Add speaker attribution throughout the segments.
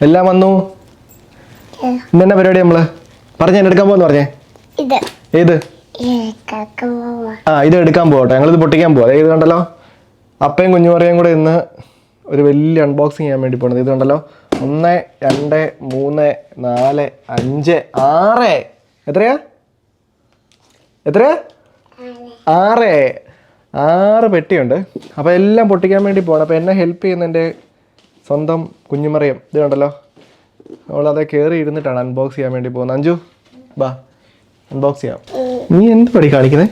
Speaker 1: എല്ലാം വന്നു. ഇന്നെന്നാ പരിപാടി നമ്മള് പറഞ്ഞ എടുക്കാൻ പോന്ന് പറഞ്ഞേ? ഏത്? ഇത് എടുക്കാൻ പോകട്ടെ. ഞങ്ങളിത് പൊട്ടിക്കാൻ പോവാ. ഇത് കണ്ടല്ലോ, അപ്പയും കുഞ്ഞുമറിയും കൂടെ ഇന്ന് ഒരു വലിയ അൺബോക്സിങ് ചെയ്യാൻ വേണ്ടി പോണത്. ഇത് കണ്ടല്ലോ, 1 2 3 4 5 6. എത്രയാ 6 പെട്ടിയുണ്ട്. അപ്പോൾ എല്ലാം പൊട്ടിക്കാൻ വേണ്ടി പോകണം. അപ്പോൾ എന്നെ ഹെൽപ്പ് ചെയ്യുന്ന എൻ്റെ സ്വന്തം കുഞ്ഞുമറിയം. ഇത് കണ്ടല്ലോ, അവളതെ കയറി ഇരുന്നിട്ടാണ് അൺബോക്സ് ചെയ്യാൻ വേണ്ടി പോകുന്നത്. അഞ്ചു ബാ അൺബോക്സ് ചെയ്യാം. നീ എന്ത് പടി കാണിക്കുന്നത്?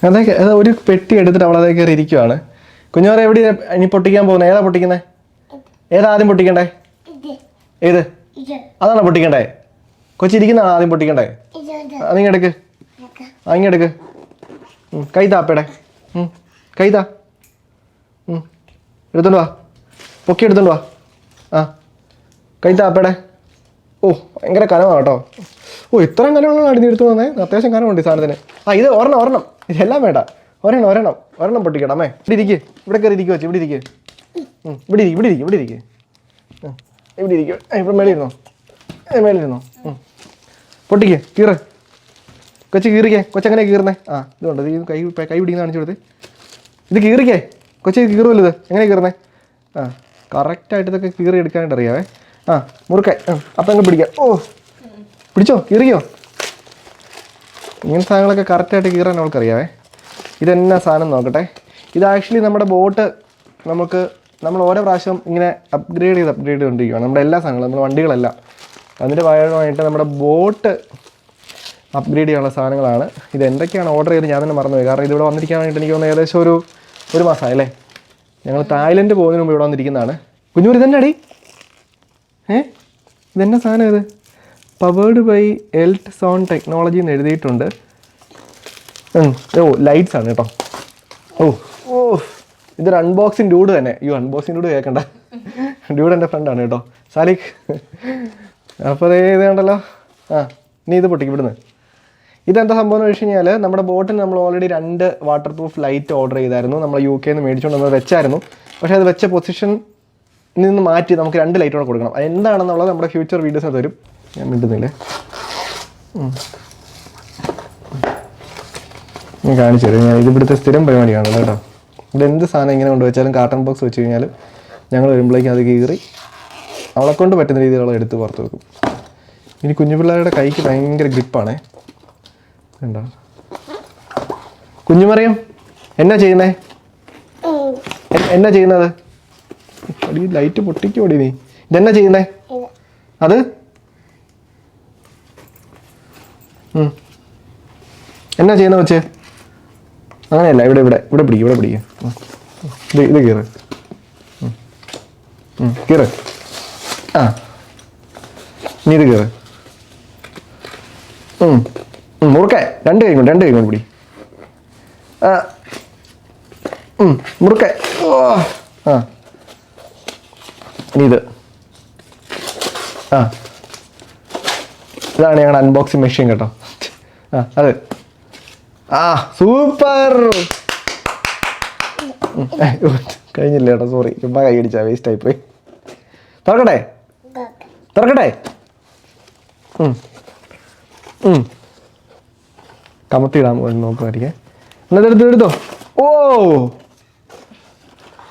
Speaker 1: അതെ, ഒരു പെട്ടി എടുത്തിട്ട് അവളതേ കയറി ഇരിക്കുവാണ്. കുഞ്ഞുമറിയം എവിടെ ഇനി പൊട്ടിക്കാൻ പോകുന്നത്? ഏതാ പൊട്ടിക്കുന്നത്? ഏതാ ആദ്യം പൊട്ടിക്കണ്ടേ? ഏത്? അതാണോ പൊട്ടിക്കണ്ടേ? കൊച്ചിരിക്കുന്നതാണോ ആദ്യം പൊട്ടിക്കണ്ടേ? അതിങ്ങെടുക്ക്, ഇങ്ങെടുക്ക്. കൈ താപ്പേടെ, കൈ താ. എടുത്തോണ്ട് വാ, പൊക്കി എടുത്തോണ്ട് വാ. കൈ താപ്പേടെ. ഭയങ്കര കനമാണ് കേട്ടോ. ഇത്രയും കനമുള്ള അടിഞ്ഞ് എടുത്തു വന്നേ. അത്യാവശ്യം കനമുണ്ട് ഈ സാധനത്തിന്. ഇത് ഒരെണ്ണം ഇതെല്ലാം വേണ്ട. ഒരെണ്ണം പൊട്ടിക്കണം. അമ്മേ ഇവിടെ ഇരിക്കുക, ഇവിടെ കയറി ഇരിക്കുക. വെച്ച് ഇവിടെ ഇരിക്കുക, ഇവിടെ മേളിരുന്നോ. പൊട്ടിക്ക്, കീറ് കൊച്ചു, കീറിക്കേ. കൊച്ചെങ്ങനെ കീറുന്നേ? ഇതുണ്ട്, ഇത് കൈ പിടിക്കുന്ന കാണിച്ചു കൊടുത്ത്. ഇത് കീറിക്കേ കൊച്ചു, കീറുമല്ലോ. ഇത് എങ്ങനെ കീറുന്നേ? കറക്റ്റായിട്ട് ഇതൊക്കെ കീറി എടുക്കാനായിട്ട് അറിയാവേ. മുറുക്കെ അപ്പം അങ്ങ് പിടിക്കാം. പിടിച്ചോ, കീറിയോ. ഇങ്ങനത്തെ സാധനങ്ങളൊക്കെ കറക്റ്റായിട്ട് കീറാൻ അവൾക്കറിയാവേ. ഇതെന്നാ സാധനം നോക്കട്ടെ. ഇത് ആക്ച്വലി നമ്മുടെ ബോട്ട് നമ്മൾ ഓരോ പ്രാവശ്യം ഇങ്ങനെ അപ്ഗ്രേഡ് ചെയ്തുകൊണ്ടിരിക്കുകയാണ് നമ്മുടെ എല്ലാ സാധനങ്ങളും, നമ്മുടെ വണ്ടികളെല്ലാം. അതിൻ്റെ ഭാഗമായിട്ട് നമ്മുടെ ബോട്ട് അപ്ഗ്രേഡ് ചെയ്യാനുള്ള സാധനങ്ങളാണ്. ഇത് എന്തൊക്കെയാണ് ഓർഡർ ചെയ്ത് ഞാൻ തന്നെ മറന്നുപോയി. കാരണം ഇതിവിടെ വന്നിരിക്കാനായിട്ട് എനിക്ക് തോന്നുന്നു ഏകദേശം ഒരു മാസമായി അല്ലേ. ഞങ്ങൾ തായ്ലൻഡ് പോകുന്നതിന് മുമ്പ് ഇവിടെ വന്നിരിക്കുന്നതാണ്. കുഞ്ഞൂർ ഇതെന്നെ അടി. ഇതെന്നാ സാധനം? ഇത് പവേർഡ് ബൈ എൽറ്റ് സോൺ ടെക്നോളജി എന്ന് എഴുതിയിട്ടുണ്ട്. ലൈറ്റ്സ് ആണ് കേട്ടോ. ഇതൊരു അൺബോക്സിങ് ഡ്യൂഡ് തന്നെ. അൺബോക്സിങ് ഡ്യൂഡ് കേൾക്കണ്ട, ഡ്യൂഡ് എൻ്റെ ഫ്രണ്ടാണ് കേട്ടോ, സാലിഖ്. അപ്പോൾ ഇത് കണ്ടല്ലോ. നീ ഇത് പൊട്ടിക്കും ഇവിടുന്ന്. ഇതെന്താ സംഭവം എന്ന് വെച്ച് കഴിഞ്ഞാൽ, നമ്മുടെ ബോട്ടിന് നമ്മൾ already 2 water proof light order ചെയ്തായിരുന്നു. നമ്മൾ UK നിന്ന് മേടിച്ചുകൊണ്ട് നമ്മൾ വെച്ചായിരുന്നു. പക്ഷേ അത് വെച്ച പൊസിഷൻ നിന്ന് മാറ്റി നമുക്ക് 2 ലൈറ്റ് കൂടെ കൊടുക്കണം. എന്താണെന്നുള്ളത് നമ്മുടെ ഫ്യൂച്ചർ വീഡിയോസ് തരും. ഞാൻ മിണ്ടുന്നില്ലേ, ഞാൻ കാണിച്ചു തരും. ഇത് ഇവിടുത്തെ സ്ഥിരം പരിപാടിയാണ് കേട്ടോ. ഇതെന്ത് സാധനം ഇങ്ങനെ കൊണ്ടുവച്ചാലും കാർട്ടൺ ബോക്സ് വെച്ച് കഴിഞ്ഞാൽ ഞങ്ങൾ വരുമ്പോഴേക്കും അത് കീറി അവളെ കൊണ്ട് പറ്റുന്ന രീതിയിൽ അവളെ എടുത്ത് പുറത്ത് വെക്കും. ഇനി കുഞ്ഞു പിള്ളേരുടെ കൈക്ക് ഭയങ്കര ഗ്രിപ്പാണേ. എന്താ കുഞ്ഞുമറിയം എന്നാ ചെയ്യുന്നത്? അടി ലൈറ്റ് പൊട്ടിക്കോടി നീ. ഇതെന്നാ ചെയ്യുന്നേ? അത് എന്നാ ചെയ്യുന്ന വെച്ച്? അങ്ങനെയല്ല, ഇവിടെ പിടിക്കും. ഇത് കീറ്. നീ ഇത് കീറ്. മുറുക്കെ 2 കൈ കൊണ്ട് പിടി. മുറുക്കെ. ഇനി ഇതാണ് ഞങ്ങളുടെ അൺബോക്സിങ് മെഷീൻ കേട്ടോ. അത് സൂപ്പർ. കഴിഞ്ഞില്ല കേട്ടോ, സോറി. ചുമ്മാ കൈ അടിച്ചാ, വേസ്റ്റ് ആയിപ്പോയി. തുറക്കട്ടെ? കമത്തിയിടാൻ നോക്കുമായിരിക്കേ. എന്നിട്ട് എടുത്തോ.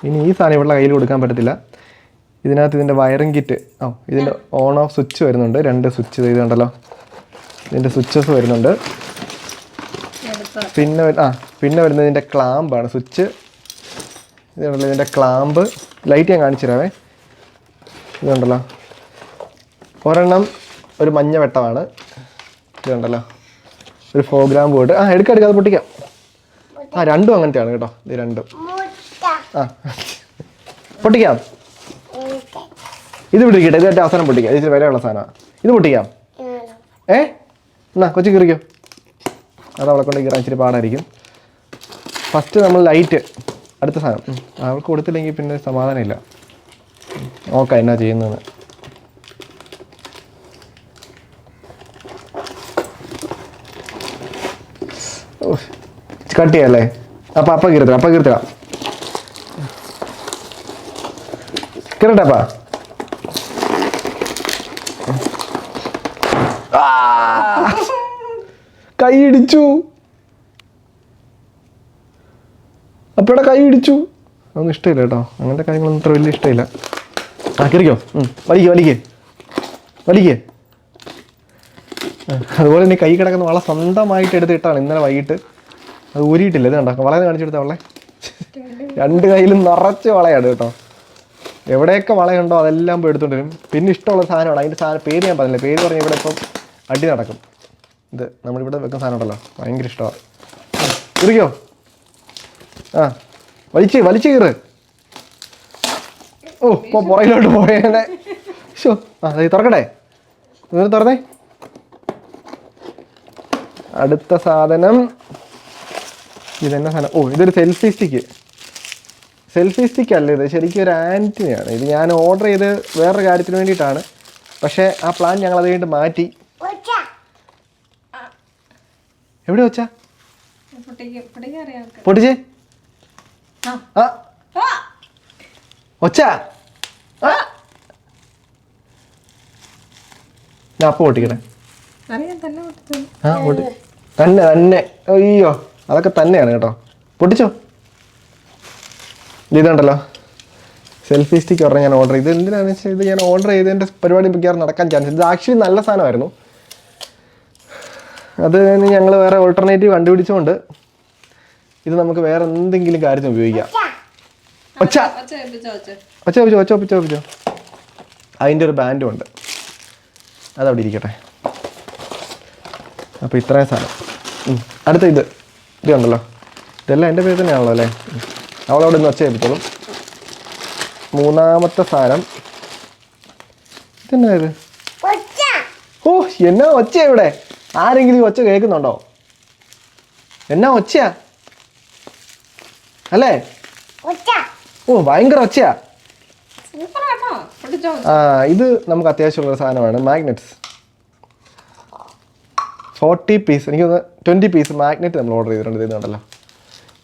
Speaker 1: ഇനി ഈ സാധനം ഇവിടെ കയ്യിൽ കൊടുക്കാൻ പറ്റത്തില്ല. ഇതിനകത്ത് ഇതിൻ്റെ വയറിംഗ് കിറ്റ്, ഇതിൻ്റെ ഓൺ ഓഫ് സ്വിച്ച് വരുന്നുണ്ട്. 2 സ്വിച്ച് ഇത് കണ്ടല്ലോ, ഇതിൻ്റെ സ്വിച്ചസ് വരുന്നുണ്ട്. പിന്നെ വരുന്നത് ഇതിൻ്റെ ക്ലാമ്പാണ്. സ്വിച്ച് ഇതുണ്ടല്ലോ, ഇതിൻ്റെ ക്ലാമ്പ്. ലൈറ്റ് ഞാൻ കാണിച്ചു തരാവേ. ഇതുണ്ടല്ലോ, ഒരെണ്ണം ഒരു മഞ്ഞ വെട്ടമാണ്. ഇതുണ്ടല്ലോ, ഒരു 4 ഗ്രാം ബോർഡ്. എടുക്കാം, അത് പൊട്ടിക്കാം. 2 അങ്ങനത്തെയാണ് കേട്ടോ. ഇത് 2 പൊട്ടിക്കാം. ഇത് പിടിക്കട്ടെ, ഇത് ഏറ്റവും അവസാനം പൊട്ടിക്കാം. ഇതിൽ വിലയുള്ള സാധനമാണ്. ഇത് പൊട്ടിക്കാം. എന്നാ കൊച്ചു കീറിക്കോ. അത് അവളെ കൊണ്ട് കീറാൻ ഇച്ചിരി പാടായിരിക്കും. ഫസ്റ്റ് നമ്മൾ ലൈറ്റ്, അടുത്ത സാധനം അവൾക്ക് കൊടുത്തില്ലെങ്കിൽ പിന്നെ സമാധാനമില്ല. നോക്കാം എന്നാ ചെയ്യുന്നതെന്ന്. കട്ട് ചെയ്യാല്ലേ? അപ്പം കീർത്തണം. കീറട്ടെ അപ്പാ. കൈ ഇടിച്ചു. അപ്പയുടെ കൈ ഇടിച്ചു. അതൊന്നും ഇഷ്ടമില്ല കേട്ടോ, അങ്ങനത്തെ കാര്യങ്ങളൊന്നും അത്ര വലിയ ഇഷ്ടമില്ല. കയറിക്കോ, വലിക്കേ. അതുപോലെ തന്നെ കൈ കിടക്കുന്ന വള സ്വന്തമായിട്ട് എടുത്തിട്ടാണ് ഇന്നലെ വൈകിട്ട്. അത് ഊരിയിട്ടില്ല. ഇത് കണ്ടോ, വളയെ കാണിച്ചെടുത്ത വളെ. 2 കൈയിലും നിറച്ച് വളയാണ് കേട്ടോ. എവിടെയൊക്കെ വളയുണ്ടോ അതെല്ലാം പോയി എടുത്തോണ്ട് വരും. പിന്നെ ഇഷ്ടമുള്ള സാധനമാണ്. അതിൻ്റെ സാധനം പേര് ഞാൻ പറഞ്ഞില്ല. പേര് പറഞ്ഞാൽ ഇവിടെ ഇപ്പം അടി നടക്കും. ഇത് നമ്മളിവിടെ വെക്കുന്ന സാധനം ഉണ്ടല്ലോ, ഭയങ്കര ഇഷ്ടമാണ്. കയറിക്കോ. വലിച്ച് കയറ്. ഓ, ഇപ്പോൾ പുറകിലോട്ട് പോയേനെ. ഷോ, തുറക്കട്ടെ. തുറന്നേ. അടുത്ത സാധനം ഇതെന്നാ സാധനം? ഓ, ഇതൊരു സെൽഫി സ്റ്റിക്ക് അല്ല, ഇത് ശരിക്കും ഒരു ആൻറ്റിനയാണ്. ഇത് ഞാൻ ഓർഡർ ചെയ്ത് വേറൊരു കാര്യത്തിന് വേണ്ടിയിട്ടാണ്. പക്ഷേ ആ പ്ലാൻ ഞങ്ങൾ അത് കഴിഞ്ഞിട്ട് മാറ്റി. എവിടെ വെച്ചാ പൊട്ടിച്ചേ? ഒച്ച ഞാൻ അപ്പം പൊട്ടിക്കണേ. തന്നെ. അയ്യോ, അതൊക്കെ തന്നെയാണ് കേട്ടോ. പൊട്ടിച്ചോ. ഇതുണ്ടല്ലോ സെൽഫി സ്റ്റിക്ക് പറഞ്ഞാൽ ഞാൻ ഓർഡർ ചെയ്ത്. എന്തിനാണെന്ന് വെച്ചാൽ ഇത് ഞാൻ ഓർഡർ ചെയ്തതിൻ്റെ പരിപാടി മിക്കവാറും നടക്കാൻ ചാൻസ്. ഇത് ആക്ച്വലി നല്ല സാധനമായിരുന്നു. അത് ഞങ്ങൾ വേറെ ഓൾട്ടർനേറ്റീവ് കണ്ടുപിടിച്ചുകൊണ്ട് ഇത് നമുക്ക് വേറെ എന്തെങ്കിലും കാര്യത്തിന് ഉപയോഗിക്കാം. ഒച്ച അതിൻ്റെ ഒരു ബാൻഡും ഉണ്ട്, അതവിടെ ഇരിക്കട്ടെ. അപ്പോൾ ഇത്രയും സാധനം. അടുത്ത ഇത് കണ്ടല്ലോ, ഇതെല്ലാം എൻ്റെ പേര് തന്നെയാണല്ലോ അല്ലേ. അവളവിടെ നിന്ന് ഒച്ച ഏൽപ്പിച്ചോളും. മൂന്നാമത്തെ സാധനം ഇതെന്നാ ഇത്? ഓ, എന്നാ ഒച്ചയാ ഇവിടെ? ആരെങ്കിലും ഒച്ച കേൾക്കുന്നുണ്ടോ? എന്നാ ഒച്ചയാ അല്ലേ? ഓ, ഭയങ്കര ഒച്ചയാ. ഇത് നമുക്ക് അത്യാവശ്യമുള്ള സാധനമാണ്. മാഗ്നറ്റ്സ് 40 പീസ്, എനിക്ക് 20 പീസ് മാഗ്നറ്റ് നമ്മൾ ഓർഡർ ചെയ്തിട്ടുണ്ട്. ഇത് കണ്ടല്ലോ.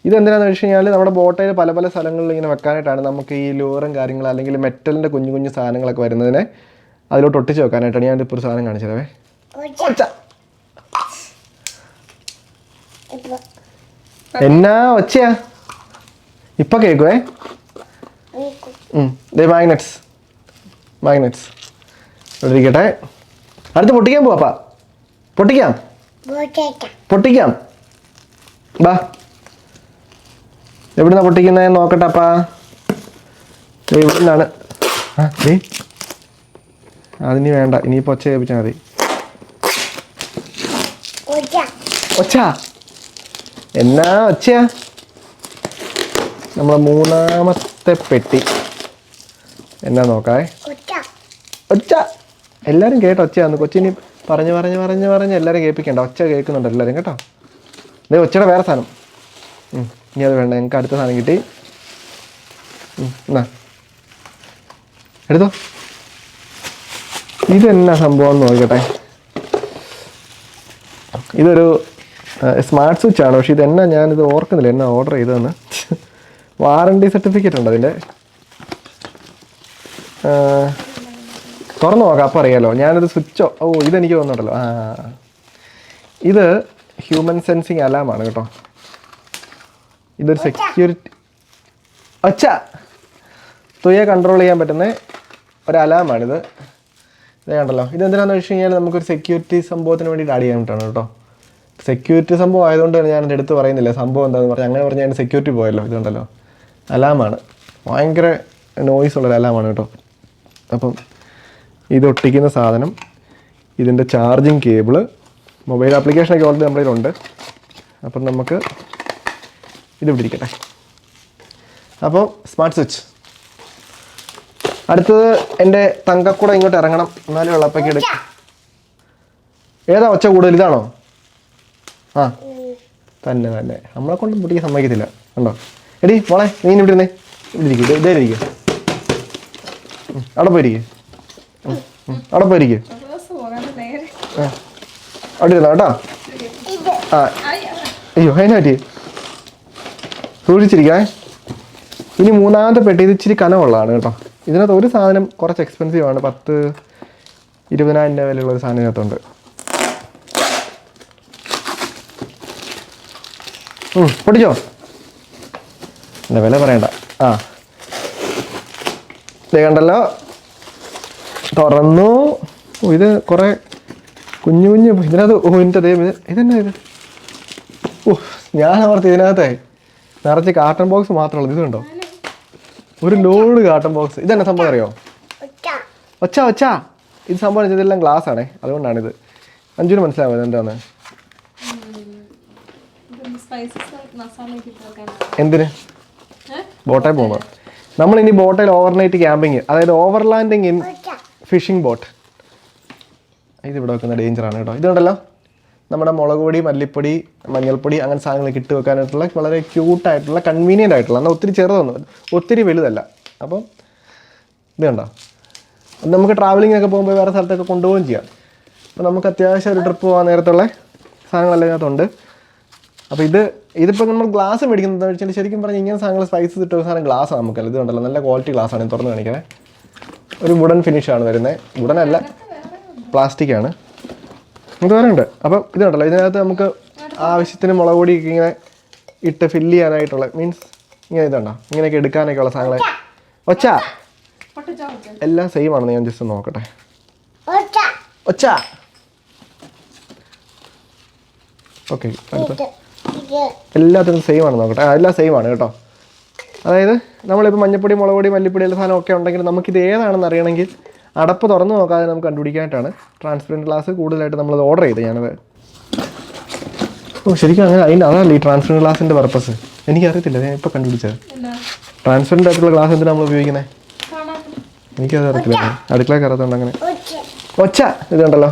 Speaker 1: ഇതെന്തിനാണെന്ന് വെച്ച് കഴിഞ്ഞാൽ നമ്മുടെ ബോട്ടയിൽ പല പല സ്ഥലങ്ങളിൽ ഇങ്ങനെ വെക്കാനായിട്ടാണ്. നമുക്ക് ഈ ലൂറും കാര്യങ്ങൾ അല്ലെങ്കിൽ മെറ്റലിൻ്റെ കുഞ്ഞു കുഞ്ഞു സാധനങ്ങളൊക്കെ വരുന്നതിനെ അതിലോട്ട് ഒട്ടിച്ച് വെക്കാനായിട്ടാണ്. ഞാനിപ്പോൾ ഒരു സാധനം കാണിച്ചതേ. എന്നാ ഒച്ചയാ? ഇപ്പം കേൾക്കുവേ. മാഗ്നറ്റ്സ് ഇവിടെ ഇരിക്കട്ടെ. അടുത്ത് പൊട്ടിക്കാൻ പോവാ. പൊട്ടിക്കാം. ബാ, എവിടുന്നാ പൊട്ടിക്കുന്നതെന്ന് നോക്കട്ടെ അപ്പാ. ഇവിടുന്നാണ്. അതിന് വേണ്ട, ഇനിയിപ്പോൾ ഒച്ച കേൾപ്പിച്ചാൽ മതി. ഒച്ച എന്നാ ഒച്ചയാ? നമ്മളെ മൂന്നാമത്തെ പെട്ടി എന്നാ നോക്കാവേ. ഒച്ച എല്ലാവരും കേട്ടോ, ഒച്ചയാന്ന്. കൊച്ചിനി പറഞ്ഞ് എല്ലാവരും കേൾപ്പിക്കണ്ട. ഒച്ച കേൾക്കുന്നുണ്ട് എല്ലാവരും കേട്ടോ. ഇതേ ഒച്ചയുടെ വേറെ സാധനം. ഇനി അത് വേണ്ട, ഞങ്ങൾക്ക് അടുത്ത സാധനം കിട്ടി. എന്നാ എടുത്തോ. ഇതെന്നാ സംഭവം എന്ന് നോക്കട്ടെ. ഇതൊരു സ്മാർട്ട് സ്വിച്ച് ആണ്. പക്ഷെ ഇതെന്നാ ഞാനിത് ഓർക്കുന്നില്ല എന്നാ ഓർഡർ ചെയ്തതെന്ന്. വാറണ്ടി സർട്ടിഫിക്കറ്റ് ഉണ്ട് അതിൻ്റെ. തുറന്നു നോക്കാം, അപ്പം അറിയാലോ. ഞാനൊരു സ്വിച്ചോ. ഓ, ഇതെനിക്ക് തോന്നുന്നുണ്ടല്ലോ. ഇത് ഹ്യൂമൻ സെൻസിങ് അലാമാണ് കേട്ടോ. ഇതൊരു സെക്യൂരിറ്റി ഒച്ച തുയെ കൺട്രോൾ ചെയ്യാൻ പറ്റുന്ന ഒരു അലാമാണിത്. ഇത് കണ്ടല്ലോ. ഇതെന്തിനാന്ന് വെച്ച് കഴിഞ്ഞാൽ നമുക്കൊരു സെക്യൂരിറ്റി സംഭവത്തിന് വേണ്ടിയിട്ട് ആഡ് ചെയ്യാൻ വേണ്ടിയിട്ടാണ് കേട്ടോ. സെക്യൂരിറ്റി സംഭവം ആയതുകൊണ്ട് ഞാൻ എൻ്റെ അടുത്ത് പറയുന്നില്ല സംഭവം എന്താണെന്ന് പറഞ്ഞാൽ. അങ്ങനെ പറഞ്ഞാൽ എൻ്റെ സെക്യൂരിറ്റി പോയല്ലോ. ഇതുണ്ടല്ലോ, അലാമാണ്. ഭയങ്കര നോയ്സ് ഉള്ളൊരു അലാമാണ് കേട്ടോ. അപ്പം ഇത് ഒട്ടിക്കുന്ന സാധനം, ഇതിൻ്റെ ചാർജിങ് കേബിള്, മൊബൈൽ ആപ്ലിക്കേഷനൊക്കെ ഓൾറെഡി നമ്മുടെ കയ്യിലുണ്ട്. അപ്പം നമുക്ക് ഇത് ഇവിടെ ഇരിക്കട്ടെ. അപ്പോൾ സ്മാർട്ട് സ്വിച്ച്. അടുത്തത് എൻ്റെ തങ്കക്കൂടെ ഇങ്ങോട്ട് ഇറങ്ങണം, എന്നാലും വെള്ളപ്പൊക്കെ എടുക്കും. ഏതാ ഒച്ച കൂടുതൽ? ഇതാണോ? തന്നെ നമ്മളെ കൊണ്ട് പൊട്ടിക്കാൻ സമ്മതിക്കത്തില്ല. കണ്ടോ? എടി മോളെ, നീ ഇവിടെ ഇരുന്നേ. ഇവിടെ ഇരിക്കും, ഇതേ ഇരിക്കും. അവിടെ പോയിരിക്കും. അവിടെ ഇരുന്നോ കേട്ടോ. അയ്യോ, അതിനെ പറ്റി സൂക്ഷിച്ചിരിക്കേ. ഇനി മൂന്നാമത്തെ പെട്ടി. ഇത് ഇച്ചിരി കനമുള്ളതാണ് കേട്ടോ. ഇതിനകത്ത് ഒരു സാധനം കുറച്ച് എക്സ്പെൻസീവ് ആണ്. 10-20,000 രൂപ വിലയുള്ളൊരു സാധനം ഇതിനകത്തുണ്ട്. പൊട്ടിച്ചോ, എൻ്റെ വില പറയണ്ട. ആ ഇത് കണ്ടല്ലോ, തുറന്നു. ഇത് കുറേ കുഞ്ഞു കുഞ്ഞു ഇതിനകത്ത്. എൻ്റെ ദൈവം, ഇതെന്നാ ഇത്? ഞാൻ ഓർത്ത് ഇതിനകത്തെ നിറച്ച് കാർട്ടൺ ബോക്സ് മാത്രമുള്ളത്. ഇത് കണ്ടോ, ഒരു ലോഡ് കാർട്ടൺ ബോക്സ്. ഇതെന്നാ സംഭവം അറിയോ? ഒച്ച ഒച്ച. ഇത് സംഭവം ഇതെല്ലാം ഗ്ലാസ് ആണേ, അതുകൊണ്ടാണിത്. അഞ്ജുന് മനസ്സിലാവും എന്താന്ന്. എന്തിന്? ബോട്ടേ പോകുമ്പോൾ നമ്മളിനി ബോട്ടയിൽ ഓവർനൈറ്റ് ക്യാമ്പിങ്, അതായത് ഓവർലാൻഡിങ് ഇൻ ഫിഷിംഗ് ബോട്ട്. ഇത് ഇവിടെ വെക്കുന്ന ഡേഞ്ചറാണ് കേട്ടോ. ഇതുണ്ടല്ലോ, നമ്മുടെ മുളക് പൊടി, മല്ലിപ്പൊടി, മഞ്ഞൾപ്പൊടി അങ്ങനെ സാധനങ്ങൾ ഇട്ട് വെക്കാനായിട്ടുള്ള വളരെ ക്യൂട്ടായിട്ടുള്ള കൺവീനിയൻ്റ് ആയിട്ടുള്ള, എന്നാൽ ഒത്തിരി ചെറുതൊന്നും ഒത്തിരി വലുതല്ല. അപ്പം ഇത് കണ്ടോ, നമുക്ക് ട്രാവലിംഗ് ഒക്കെ പോകുമ്പോൾ വേറെ സ്ഥലത്തൊക്കെ കൊണ്ടുപോവുകയും ചെയ്യാം. അപ്പോൾ നമുക്ക് അത്യാവശ്യം ഒരു ട്രിപ്പ് പോകാൻ നേരത്തുള്ള സാധനങ്ങളെല്ലാം ഇതിനകത്തുണ്ട്. അപ്പോൾ ഇതിപ്പോൾ നമ്മൾ ഗ്ലാസ് മേടിക്കുന്നത് വെച്ചാൽ ശരിക്കും പറഞ്ഞാൽ ഇങ്ങനെ സാധനങ്ങൾ സ്പൈസസ് ഇട്ട സാധനം ഗ്ലാസ്സാണ് നമുക്കല്ല. ഇത് കണ്ടല്ലോ, നല്ല ക്വാളിറ്റി ഗ്ലാസ്സാണ്. ഇത് തുറന്ന് കാണിക്കണേ. ഒരു വുഡൻ ഫിനിഷാണ് വരുന്നത്. വുഡനല്ല, പ്ലാസ്റ്റിക് ആണ്. ഇത് വേറുണ്ട്. അപ്പം ഇത് കണ്ടല്ലോ, ഇതിനകത്ത് നമുക്ക് ആവശ്യത്തിന് മുളക് പൊടിയൊക്കെ ഇങ്ങനെ ഇട്ട് ഫില്ല് ചെയ്യാനായിട്ടുള്ള, മീൻസ് ഇങ്ങനെ ഇതുണ്ടോ, ഇങ്ങനെയൊക്കെ എടുക്കാനൊക്കെ ഉള്ള സാധനങ്ങൾ. ഒച്ച എല്ലാം സെയിം ആണെന്ന് ഞാൻ ജസ്റ്റ് നോക്കട്ടെ. ഒച്ച ഓക്കെ, അടുത്ത എല്ലാത്തിനും സെയിം ആണ് നോക്കട്ടെ. എല്ലാം സെയിം ആണ് കേട്ടോ. അതായത് നമ്മളിപ്പോൾ മഞ്ഞപ്പൊടി, മുളക് പൊടി, മല്ലിപ്പൊടി എല്ലാ സാധനം ഒക്കെ ഉണ്ടെങ്കിൽ നമുക്കിത് ഏതാണെന്ന് അറിയണമെങ്കിൽ അടപ്പ് തുറന്ന് നോക്കാതെ നമുക്ക് കണ്ടുപിടിക്കാനായിട്ടാണ് ട്രാൻസ്പെറൻറ്റ് ഗ്ലാസ് കൂടുതലായിട്ട് നമ്മളത് ഓർഡർ ചെയ്ത്. ഞാനത് ശരിക്കും അങ്ങനെ അതല്ല ഈ ട്രാൻസ്പെറൻറ്റ് ഗ്ലാസിൻ്റെ പർപ്പസ്. എനിക്കറിയത്തില്ല, ഞാൻ ഇപ്പോൾ കണ്ടുപിടിച്ചത്. ട്രാൻസ്പെറൻറ്റ് ആയിട്ടുള്ള ഗ്ലാസ് എന്തിനാണ് നമ്മൾ ഉപയോഗിക്കുന്നത്? എനിക്കത് അറിയത്തില്ല, അടുക്കളയിൽ കയറത്തുണ്ട് അങ്ങനെ. ഒച്ച ഇത് കണ്ടല്ലോ,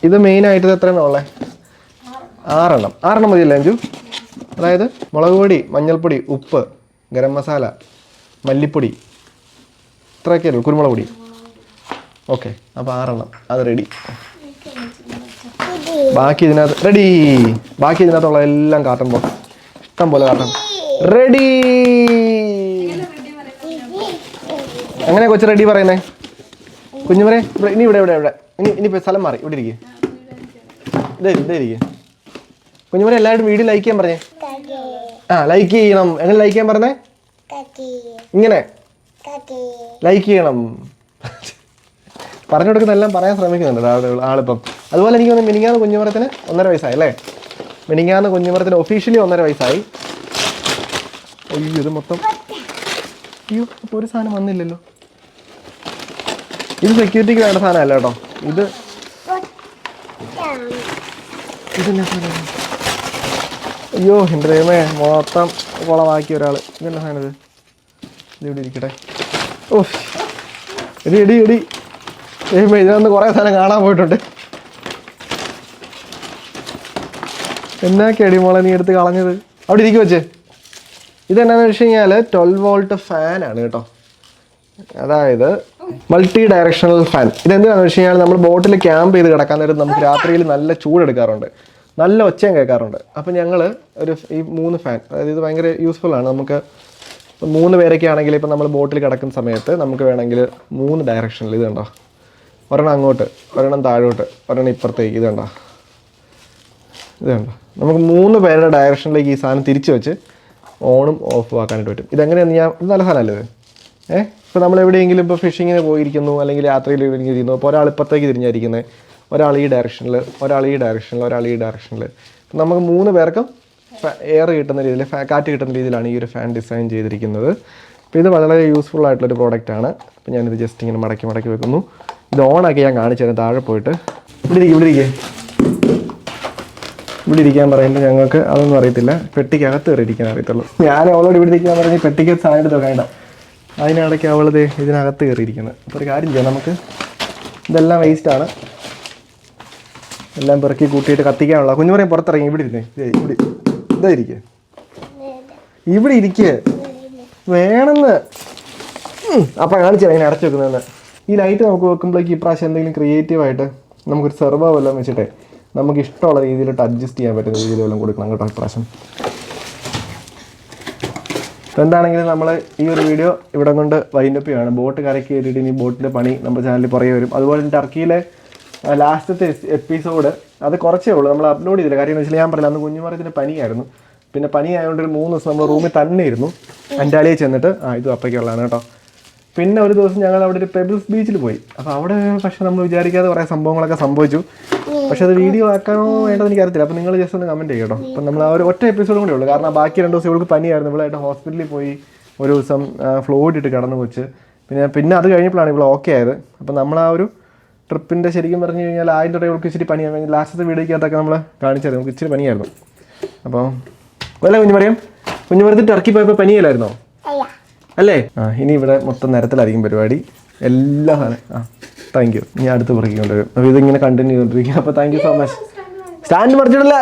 Speaker 1: ഇത് മെയിനായിട്ട് ഇത് എത്രയാണോ ഉള്ളത്? 6 മതിയല്ലേ അഞ്ചു? അതായത് മുളക് പൊടി, മഞ്ഞൾപ്പൊടി, ഉപ്പ്, ഗരം മസാല, മല്ലിപ്പൊടി, ഇത്രയൊക്കെയല്ലോ, കുരുമുളക് പൊടി. ഓക്കെ, അപ്പോൾ 6 അത് റെഡി. ബാക്കി ഇതിനകത്ത് റെഡി. ബാക്കി ഇതിനകത്തുള്ള എല്ലാം കാർട്ടൺ ബോക്സ്, ഇഷ്ടം പോലെ കാർട്ടൺ റെഡി. എങ്ങനെ കൊച്ചു റെഡി പറയുന്നേ? കുഞ്ഞുമരെ ഇനി ഇവിടെ ഇനിയിപ്പോൾ സ്ഥലം മാറി ഇവിടെ ഇരിക്കുക. ഇതേ ഇരിക്കുക. കുഞ്ഞുമരെ എല്ലാവരും വീഡിയോ ലൈക്ക് ചെയ്യാൻ പറഞ്ഞേ. ലൈക്ക് ചെയ്യണം. എങ്ങനെ ലൈക്ക് ചെയ്യാൻ പറഞ്ഞേ? ഇങ്ങനെ ലൈക്ക് ചെയ്യണം. പറഞ്ഞു കൊടുക്കുന്നതെല്ലാം പറയാൻ ശ്രമിക്കുന്നുണ്ട് ആളിപ്പം. അതുപോലെ എനിക്ക് തോന്നുന്നു മിനിങ്ങാന്ന് കുഞ്ഞുമരത്തിന് 1.5 വയസ്സായി അല്ലേ? മിനിങ്ങാന്ന് കുഞ്ഞുമരത്തിന് ഒഫീഷ്യലി 1.5 വയസ്സായി. അയ്യോ, ഇത് മൊത്തം അയ്യോ, അപ്പോൾ ഒരു സാധനം വന്നില്ലല്ലോ. ഇത് സെക്യൂരിറ്റിക്ക് വേണ്ട സാധനമല്ല കേട്ടോ. ഇതെന്നാ സാധനം? അയ്യോ എൻ്റെ ദൈവമേ, മൊത്തം കുളമാക്കി ഒരാൾ. ഇതെന്നാ സാധനം? ഇതിവിടെ ഇരിക്കട്ടെ. ഓ എടി ദൈവമേ, ഇതിനൊന്ന് കുറേ സാധനം കാണാൻ പോയിട്ടുണ്ട്. എന്നൊക്കെ അടി മോളെ നീ എടുത്ത് കളഞ്ഞത്? അവിടെ ഇരിക്കും വെച്ച്. ഇതെന്നാന്ന് വെച്ച് കഴിഞ്ഞാൽ 12 വോൾട്ട് ഫാനാണ് കേട്ടോ. അതായത് മൾട്ടി ഡയറക്ഷണൽ ഫാൻ. ഇതെന്താണെന്ന് വെച്ച് കഴിഞ്ഞാൽ നമ്മൾ ബോട്ടിൽ ക്യാമ്പ് ചെയ്ത് കിടക്കാൻ നേരം നമുക്ക് രാത്രിയിൽ നല്ല ചൂടെടുക്കാറുണ്ട്, നല്ല ഒച്ചയും കേൾക്കാറുണ്ട്. അപ്പം ഞങ്ങൾ ഈ 3 ഫാൻ, അതായത് ഇത് ഭയങ്കര യൂസ്ഫുള്ളാണ്. നമുക്ക് 3 പേരൊക്കെ ആണെങ്കിൽ ഇപ്പം നമ്മൾ ബോട്ടിൽ കിടക്കുന്ന സമയത്ത് നമുക്ക് വേണമെങ്കിൽ 3 ഡയറക്ഷനിൽ, ഇത് കണ്ടോ, ഒരെണ്ണം അങ്ങോട്ട്, ഒരെണ്ണം താഴോട്ട്, ഒരെണ്ണം ഇപ്പുറത്തേക്ക്, ഇത് കണ്ടോ, നമുക്ക് 3 പേരുടെ ഡയറക്ഷനിലേക്ക് ഈ സാധനം തിരിച്ച് വെച്ച് ഓണും ഓഫും ആക്കാനായിട്ട് പറ്റും. ഇതെങ്ങനെയാണ് ഇത് നല്ല സാധനമല്ലേ ഇത്? ഇപ്പോൾ നമ്മൾ എവിടെയെങ്കിലും ഇപ്പോൾ ഫിഷിങ്ങിന് പോയിരിക്കുന്നു, അല്ലെങ്കിൽ യാത്രയിൽ ഇരിക്കുന്നു. അപ്പോൾ ഒരാൾ ഇപ്പുറത്തേക്ക് തിരിഞ്ഞായിരിക്കുന്നത്, ഒരാൾ ഈ ഡയറക്ഷനിൽ, ഒരാൾ ഈ ഡയറക്ഷനിൽ, ഒരാൾ ഈ ഡയറക്ഷനിൽ. നമുക്ക് 3 പേർക്കും എയർ കിട്ടുന്ന രീതിയിൽ, കാറ്റ് കിട്ടുന്ന രീതിയിലാണ് ഈ ഒരു ഫാൻ ഡിസൈൻ ചെയ്തിരിക്കുന്നത്. അപ്പോൾ ഇത് വളരെ യൂസ്ഫുൾ ആയിട്ടുള്ളൊരു പ്രോഡക്റ്റാണ്. അപ്പോൾ ഞാനിത് ജസ്റ്റ് ഇങ്ങനെ മടക്കി വെക്കുന്നു. ഇത് ഓണാക്കി ഞാൻ കാണിച്ചു തരാം. താഴെ പോയിട്ട് ഇവിടെ ഇരിക്കാൻ പറയുമ്പോൾ ഞങ്ങൾക്ക് അതൊന്നും അറിയത്തില്ല. പെട്ടിക്കകത്ത് കയറി ഇരിക്കാൻ അറിയത്തുള്ളൂ. ഞാൻ അവളോട് ഇവിടെ ഇരിക്കാൻ പറഞ്ഞ് പെട്ടിക്കകത്ത് സാധനം എടുത്ത് വെക്കേണ്ട. അതിനിടയ്ക്ക് അവൾ ഇതിനകത്ത് കയറിയിരിക്കുന്നത്. അപ്പോൾ ഒരു കാര്യം ചെയ്യാം, നമുക്ക് ഇതെല്ലാം വേസ്റ്റാണ്, എല്ലാം പെറുക്കി കൂട്ടിയിട്ട് കത്തിക്കാനുള്ള. കുഞ്ഞു പറയും പുറത്തിറങ്ങി ഇവിടെ ഇരുന്നേ, ഇവിടെ ഇരിക്കുക വേണമെന്ന്. അപ്പം കാണിച്ചു തരാം ഇങ്ങനെ അടച്ചു വെക്കുന്നതെന്ന്. ഈ ലൈറ്റ് നമുക്ക് വെക്കുമ്പോഴേക്ക് ഇപ്രാവശ്യം എന്തെങ്കിലും ക്രിയേറ്റീവായിട്ട് നമുക്കൊരു സെർവോ വല്ലതും വെച്ചിട്ട് നമുക്ക് ഇഷ്ടമുള്ള രീതിയിലോട്ട് അഡ്ജസ്റ്റ് ചെയ്യാൻ പറ്റുന്ന രീതിയിൽ വല്ലതും കൊടുക്കണം കേട്ടോ ഇപ്രാവശ്യം. അപ്പോൾ എന്താണെങ്കിലും നമ്മൾ ഈ ഒരു വീഡിയോ ഇവിടെ കൊണ്ട് വൈൻഡപ്പ് ചെയ്യുകയാണ്. ബോട്ട് കരയ്ക്ക് കയറിയിട്ട് ഇനി ബോട്ടിൻ്റെ പണി നമ്മുടെ ചാനലിൽ പുറകെ വരും. അതുപോലെ ടർക്കിയിലെ ലാസ്റ്റത്തെ എപ്പിസോഡ് അത് കുറച്ചേ ഉള്ളൂ, നമ്മൾ അപ്ലോഡ് ചെയ്തില്ല. കാര്യം എന്ന് വെച്ചാൽ ഞാൻ പറഞ്ഞില്ല, അന്ന് കുഞ്ഞുമറിയത്തിന് പനിയായിരുന്നു. പിന്നെ പനി ആയതുകൊണ്ട് ഒരു 3 ദിവസം നമ്മൾ റൂമിൽ തന്നെ ഇരുന്നു. എൻ്റെ അളിയെ ചെന്നിട്ട് ഇത് അപ്പയ്ക്കുള്ളതാണ് കേട്ടോ. പിന്നെ ഒരു ദിവസം ഞങ്ങൾ അവിടെ ഒരു പെബിൾസ് ബീച്ചിൽ പോയി. അപ്പോൾ അവിടെ പക്ഷേ നമ്മൾ വിചാരിക്കാതെ കുറേ സംഭവങ്ങളൊക്കെ സംഭവിച്ചു. പക്ഷെ അത് വീഡിയോ ആക്കാനോ വേണ്ടത് എനിക്കറിയത്തില്ല. അപ്പോൾ നിങ്ങൾ ജസ്റ്റ് ഒന്ന് കമൻറ്റ് ചെയ്യട്ടോ. അപ്പം നമ്മൾ ആ ഒരു ഒറ്റ എപ്പിസോഡും കൂടെ ഉള്ളൂ. കാരണം ബാക്കി 2 ദിവസം ഇവൾക്ക് പനിയായിരുന്നു. ഇവളായിട്ട് ഹോസ്പിറ്റലിൽ പോയി ഒരു ദിവസം ഫ്ലോയിഡ് ഇട്ട് കിടന്നു വെച്ച്. പിന്നെ അത് കഴിഞ്ഞപ്പോഴാണ് ഇവൾ ഓക്കെ ആയത്. അപ്പം നമ്മൾ ആ ഒരു ട്രിപ്പിൻ്റെ ശരിക്കും പറഞ്ഞു കഴിഞ്ഞാൽ ആദ്യം തൊട്ടേ ഇവൾക്ക് ഇച്ചിരി പനിയാണ്. ലാസ്റ്റത്തെ വീഡിയോക്കകത്തൊക്കെ നമ്മൾ കാണിച്ചത് നമുക്ക് ഇച്ചിരി പനിയായിരുന്നു. അപ്പോൾ അല്ല കുഞ്ഞുമരത്തിൽ ടർക്കി പോയപ്പോൾ പനിയല്ലായിരുന്നോ? അല്ലേ? ഇനി ഇവിടെ മൊത്തം നിരത്തിലായിരിക്കും പരിപാടി. എല്ലാ സാധനം താങ്ക് യു. ഇനി അടുത്ത് പുറക്കി കൊണ്ടുവരും. അപ്പോൾ ഇതിങ്ങനെ കണ്ടിന്യൂ ചെയ്തുകൊണ്ടിരിക്കുക. അപ്പോൾ thank you so much. Stand മറിച്ചിട്ടില്ല.